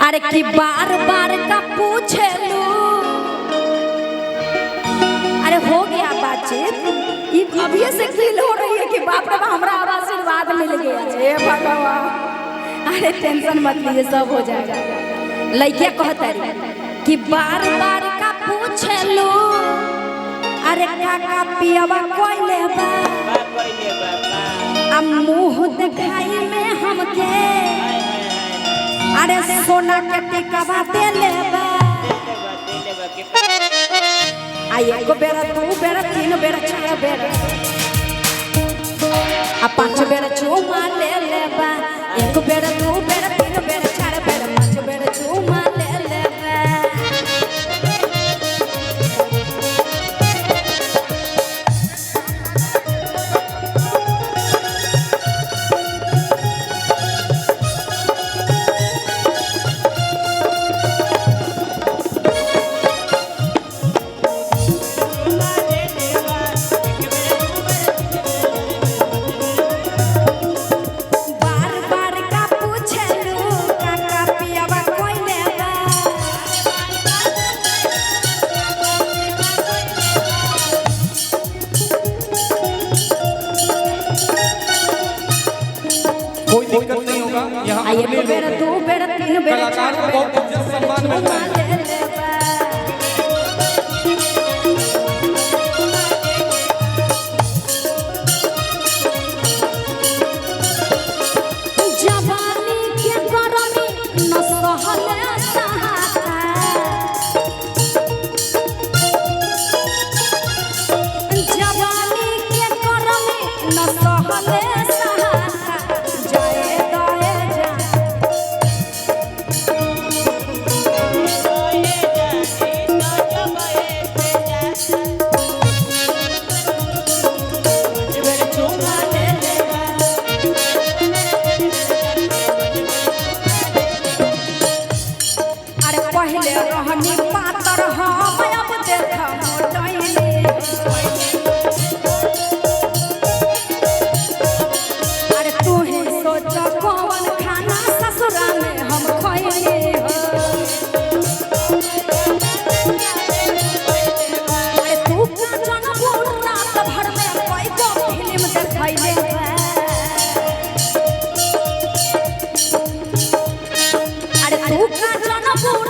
अरे कि बार बार का पूछे लू। अरे हो गया बातचीत, अभी से फील हो रही है कि बाप रे हमारा आशीर्वाद मिल गया। हे भगवान, अरे टेंशन मत लीजिए, सब हो जाएगा। लड़किया कहता कि बार बार का पूछे लू। अरे काका पियावा कोई लेबा, अब मुँह दिखाई में हमके अरे सोना के टिकवा दे लेबा। आई एगो बेरा, दू बेरा, तीन बेरा, चार बेरा, आ पांच बेरा चूमा ले लेबा। एक बेरा, दू बेरा, तीन बेरा, चार बेरा, पांच बेरा चूमा ले लेबा। कोई दिक्कत नहीं होगा। यहाँ एक बेरा, दू बेरा, तीन बेरा, चार बेरा, बहुत इज्जत सम्मान मिलता है। जवानी के गरमी न सहले सहाता, जवानी के गरमी न सहले सहाता। जाए दाए जा बेरा चूमा ले लेबा। अरे पहले रहनी पातर हम अब देखा मोटैली। अरे तू ही सोच कौन खाना ससुरा में हम खैली हो। अरे तू का जनपुर रात भर में कोई को फिल्म देखैले बा। अरे तू का जनपुर